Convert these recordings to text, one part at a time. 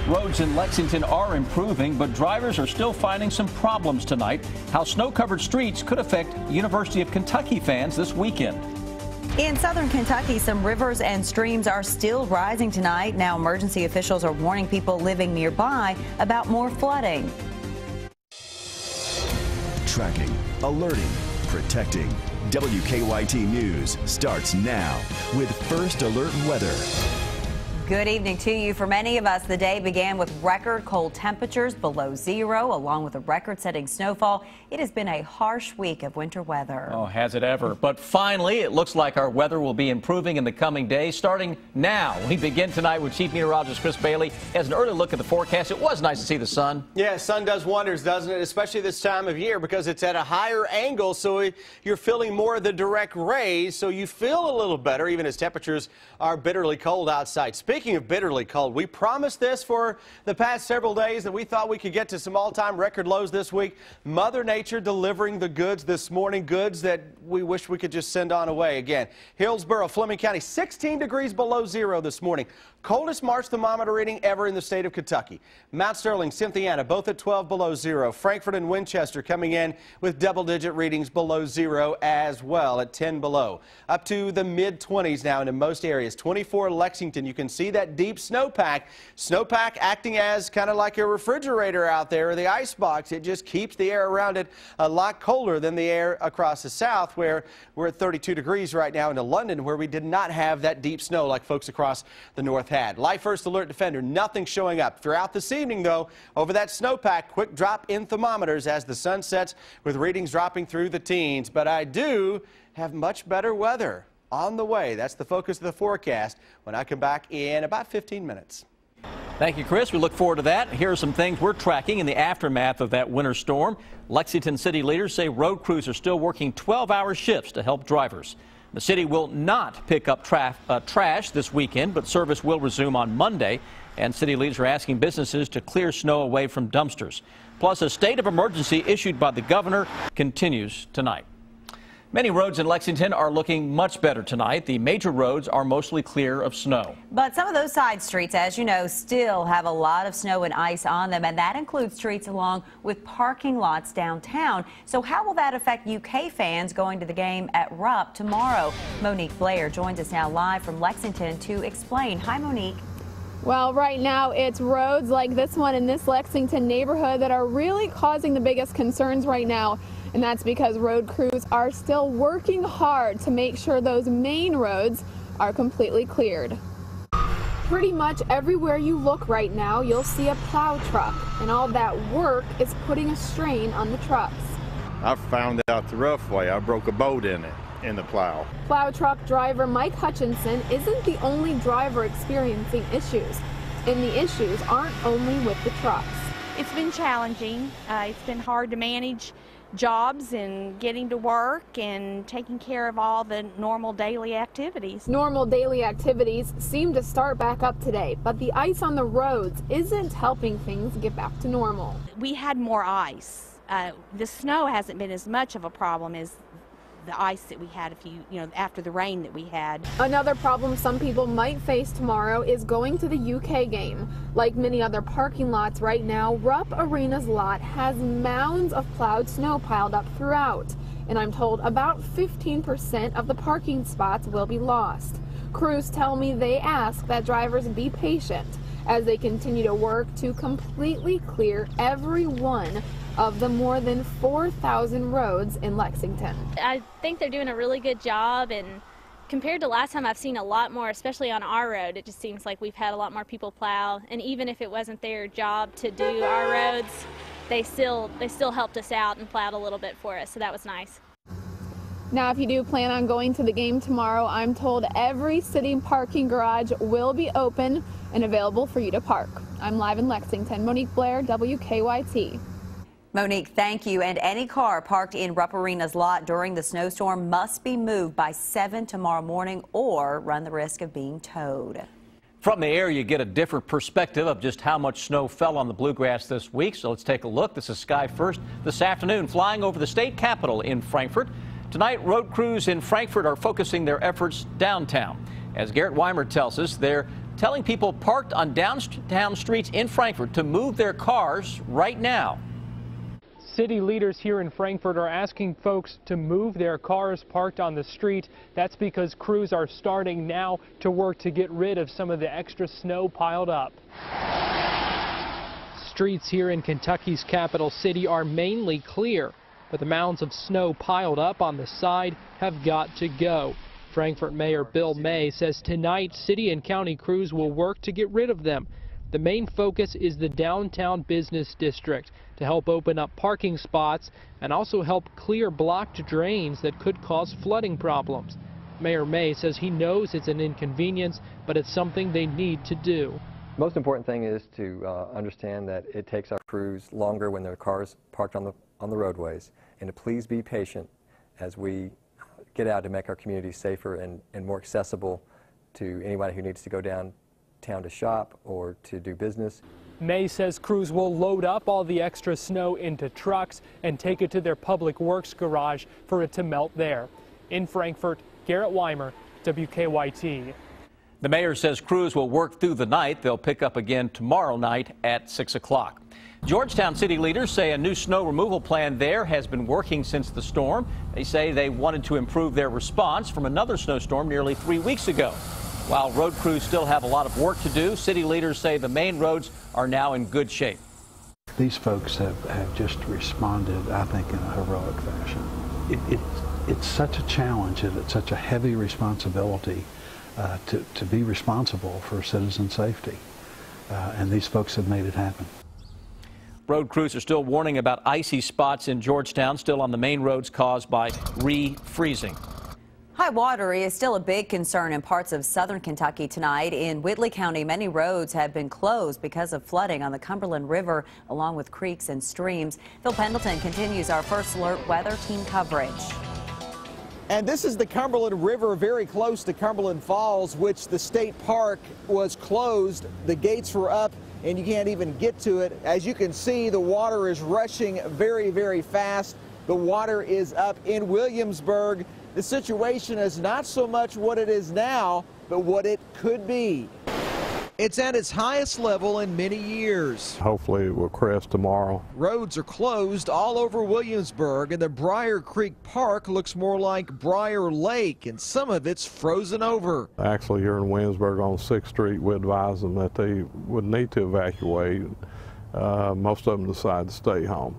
Roads in Lexington are improving, but drivers are still finding some problems tonight. How snow-covered streets could affect University of Kentucky fans this weekend. In southern Kentucky, some rivers and streams are still rising tonight. Now, emergency officials are warning people living nearby about more flooding. Tracking, alerting, protecting. WKYT News starts now with First Alert Weather. Good evening to you. For many of us, the day began with record cold temperatures below zero, along with a record-setting snowfall. It has been a harsh week of winter weather. Oh, has it ever. But finally, it looks like our weather will be improving in the coming days. Starting now, we begin tonight with Chief Meteorologist Chris Bailey. As an early look at the forecast, it was nice to see the sun. Yeah, sun does wonders, doesn't it? Especially this time of year because it's at a higher angle, so you're feeling more of the direct rays, so you feel a little better, even as temperatures are bitterly cold outside. Speaking of bitterly cold, we promised this for the past several days that we thought we could get to some all-time record lows this week. Mother Nature delivering the goods this morning, goods that we wish we could just send on away again. Hillsborough, Fleming County, 16 degrees below zero this morning. Coldest March thermometer reading ever in the state of Kentucky. Mount Sterling, Cynthiana, both at 12 below zero. Frankfort and Winchester coming in with double-digit readings below zero as well at 10 below. Up to the mid-20s now in most areas. 24 Lexington. You can see that deep snowpack. Snowpack acting as kind of like a refrigerator out there, or the ice box. It just keeps the air around it a lot colder than the air across the south, where we're at 32 degrees right now into London, where we did not have that deep snow like folks across the north had. Live First Alert Defender, nothing showing up. Throughout this evening, though, over that snowpack, quick drop in thermometers as the sun sets with readings dropping through the teens. But I do have much better weather on the way. That's the focus of the forecast when I come back in about 15 minutes. Thank you, Chris. We look forward to that. Here are some things we're tracking in the aftermath of that winter storm. Lexington city leaders say road crews are still working 12-hour shifts to help drivers. The city will not pick up trash this weekend, but service will resume on Monday, and city leaders are asking businesses to clear snow away from dumpsters. Plus, a state of emergency issued by the governor continues tonight. Many roads in Lexington are looking much better tonight. The major roads are mostly clear of snow. But some of those side streets, as you know, still have a lot of snow and ice on them, and that includes streets along with parking lots downtown. So how will that affect UK fans going to the game at Rupp tomorrow? Monique Blair joins us now live from Lexington to explain. Hi, Monique. Well, right now it's roads like this one in this Lexington neighborhood that are really causing the biggest concerns right now. And that's because road crews are still working hard to make sure those main roads are completely cleared. Pretty much everywhere you look right now, you'll see a plow truck, and all that work is putting a strain on the trucks. I found out the rough way. I broke a bolt in the plow. Plow truck driver Mike Hutchinson isn't the only driver experiencing issues, and the issues aren't only with the trucks. It's been challenging. It's been hard to manage jobs and getting to work and taking care of all the normal daily activities. Normal daily activities seem to start back up today, but the ice on the roads isn't helping things get back to normal. We had more ice. The snow hasn't been as much of a problem as the ice that we had after the rain that we had. Another problem some people might face tomorrow is going to the UK game. Like many other parking lots right now, Rupp Arena's lot has mounds of plowed snow piled up throughout, and I'm told about 15% of the parking spots will be lost. Crews tell me they ask that drivers be patient as they continue to work to completely clear every one of the more than 4,000 roads in Lexington. I think they're doing a really good job, and compared to last time, I've seen a lot more, especially on our road. It just seems like we've had a lot more people plow, and even if it wasn't their job to do our roads, they still helped us out and plowed a little bit for us, so that was nice. Now, if you do plan on going to the game tomorrow, I'm told every city parking garage will be open and available for you to park. I'm live in Lexington. Monique Blair, WKYT. Monique, thank you. And any car parked in Rupp Arena's lot during the snowstorm must be moved by 7 tomorrow morning or run the risk of being towed. From the air, you get a different perspective of just how much snow fell on the bluegrass this week. So let's take a look. This is Sky First this afternoon, flying over the state capitol in Frankfort. Tonight, road crews in Frankfort are focusing their efforts downtown. As Garrett Weimer tells us, they're telling people parked on downtown streets in Frankfort to move their cars right now. City leaders here in Frankfort are asking folks to move their cars parked on the street. That's because crews are starting now to work to get rid of some of the extra snow piled up. Streets here in Kentucky's capital city are mainly clear, but the mounds of snow piled up on the side have got to go. Frankfort Mayor Bill May says tonight city and county crews will work to get rid of them. The main focus is the downtown business district to help open up parking spots and also help clear blocked drains that could cause flooding problems. Mayor May says he knows it's an inconvenience, but it's something they need to do. The most important thing is to understand that it takes our crews longer when their cars parked on the roadways, and to please be patient as we get out to make our community safer and more accessible to anybody who needs to go downtown to shop or to do business. May says crews will load up all the extra snow into trucks and take it to their public works garage for it to melt there. In Frankfort, Garrett Weimer, WKYT. The mayor says crews will work through the night. They'll pick up again tomorrow night at 6 o'clock. Georgetown city leaders say a new snow removal plan there has been working since the storm. They say they wanted to improve their response from another snowstorm nearly 3 weeks ago. While road crews still have a lot of work to do, city leaders say the main roads are now in good shape. These folks have just responded, I think, in a heroic fashion. It's such a challenge and it's such a heavy responsibility to be responsible for citizen safety, and these folks have made it happen. Road crews are still warning about icy spots in Georgetown, still on the main roads caused by re-freezing. High water is still a big concern in parts of southern Kentucky tonight. In Whitley County, many roads have been closed because of flooding on the Cumberland River, along with creeks and streams. Phil Pendleton continues our First Alert weather team coverage. And this is the Cumberland River, very close to Cumberland Falls, which the state park was closed. The gates were up and you can't even get to it. As you can see, the water is rushing very, very fast. The water is up in Williamsburg. The situation is not so much what it is now, but what it could be. It's at its highest level in many years. Hopefully it will crest tomorrow. Roads are closed all over Williamsburg, and the Briar Creek Park looks more like Briar Lake, and some of it's frozen over. Actually, here in Williamsburg on 6th Street, we advised them that they would need to evacuate. Most of them decide to stay home.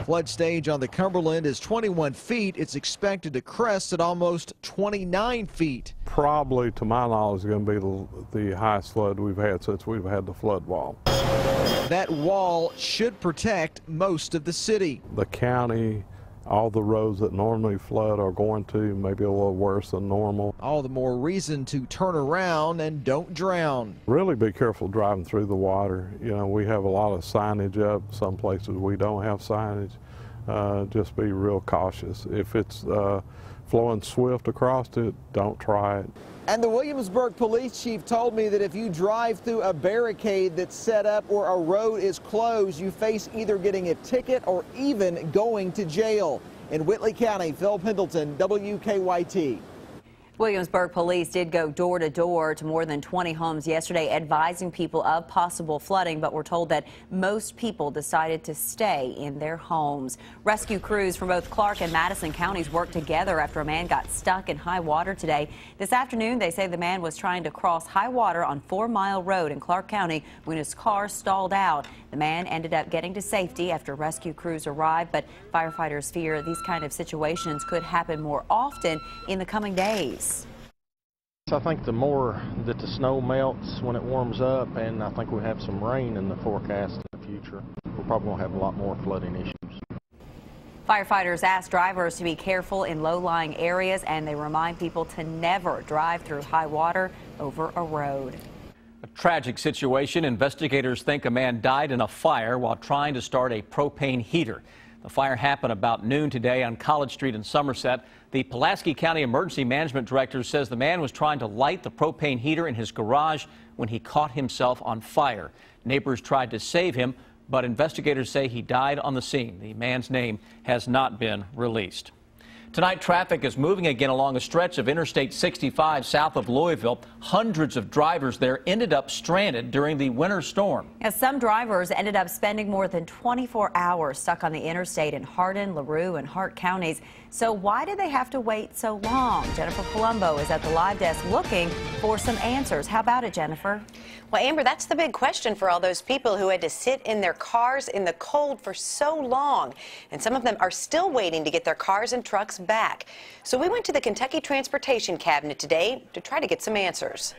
Flood stage on the Cumberland is 21 feet. It's expected to crest at almost 29 feet. Probably, to my knowledge, is going to be the highest flood we've had since we've had the flood wall. That wall should protect most of the city. The county, all the roads that normally flood are going to, maybe a little worse than normal. All the more reason to turn around and don't drown. Really be careful driving through the water. You know, we have a lot of signage up. Some places we don't have signage. Just be real cautious. If it's flowing swift across it, don't try it. And the Williamsburg police chief told me that if you drive through a barricade that's set up or a road is closed, you face either getting a ticket or even going to jail. In Whitley County, Phil Pendleton, WKYT. Williamsburg police did go door to door to more than 20 homes yesterday, advising people of possible flooding, but were told that most people decided to stay in their homes. Rescue crews from both Clark and Madison counties worked together after a man got stuck in high water today. This afternoon, they say the man was trying to cross high water on 4 Mile Road in Clark County when his car stalled out. The man ended up getting to safety after rescue crews arrived, but firefighters fear these kind of situations could happen more often in the coming days. I think the more that the snow melts when it warms up, and I think we have some rain in the forecast in the future, we're probably going to have a lot more flooding issues. Firefighters ask drivers to be careful in low-lying areas, and they remind people to never drive through high water over a road. A tragic situation. Investigators think a man died in a fire while trying to start a propane heater. The fire happened about noon today on College Street in Somerset. The Pulaski County Emergency Management Director says the man was trying to light the propane heater in his garage when he caught himself on fire. Neighbors tried to save him, but investigators say he died on the scene. The man's name has not been released. Tonight, traffic is moving again along a stretch of Interstate 65 south of Louisville. Hundreds of drivers there ended up stranded during the winter storm. As some drivers ended up spending more than 24 hours stuck on the interstate in Hardin, LaRue, and Hart counties. So why did they have to wait so long? Jennifer Palumbo is at the live desk looking for some answers. How about it, Jennifer? Well, Amber, that's the big question for all those people who had to sit in their cars in the cold for so long. And some of them are still waiting to get their cars and trucks back. So we went to the Kentucky Transportation Cabinet today to try to get some answers.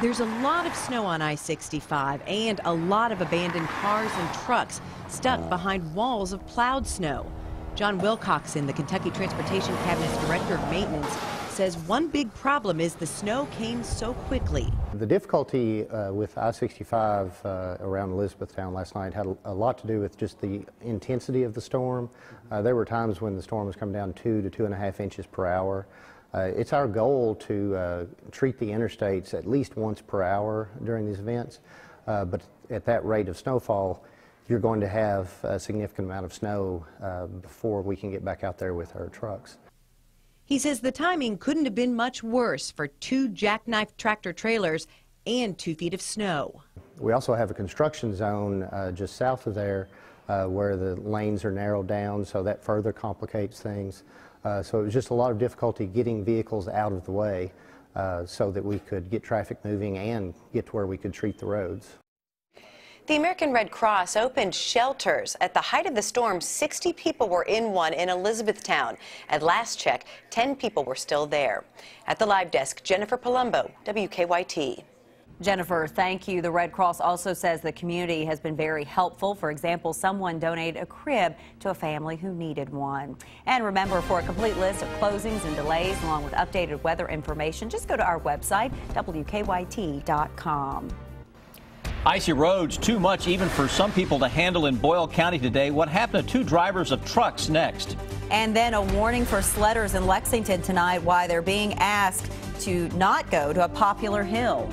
There's a lot of snow on I-65 and a lot of abandoned cars and trucks stuck behind walls of plowed snow. John Wilcoxon, the Kentucky Transportation Cabinet's Director of Maintenance, says one big problem is the snow came so quickly. The difficulty with I-65 around Elizabethtown last night had a lot to do with just the intensity of the storm. There were times when the storm was coming down 2 to 2.5 inches per hour. It's our goal to treat the interstates at least once per hour during these events, but at that rate of snowfall, you're going to have a significant amount of snow before we can get back out there with our trucks. He says the timing couldn't have been much worse for 2 jackknife tractor trailers and 2 feet of snow. We also have a construction zone just south of there where the lanes are narrowed down, so that further complicates things. So it was just a lot of difficulty getting vehicles out of the way so that we could get traffic moving and get to where we could treat the roads. The American Red Cross opened shelters. At the height of the storm, 60 people were in one in Elizabethtown. At last check, 10 people were still there. At the live desk, Jennifer Palumbo, WKYT. Jennifer, thank you. The Red Cross also says the community has been very helpful. For example, someone donated a crib to a family who needed one. And remember, for a complete list of closings and delays, along with updated weather information, just go to our website, WKYT.com. Icy roads, too much even for some people to handle in Boyle County today. What happened to 2 drivers of trucks next? And then a warning for sledders in Lexington tonight, why they're being asked to not go to a popular hill.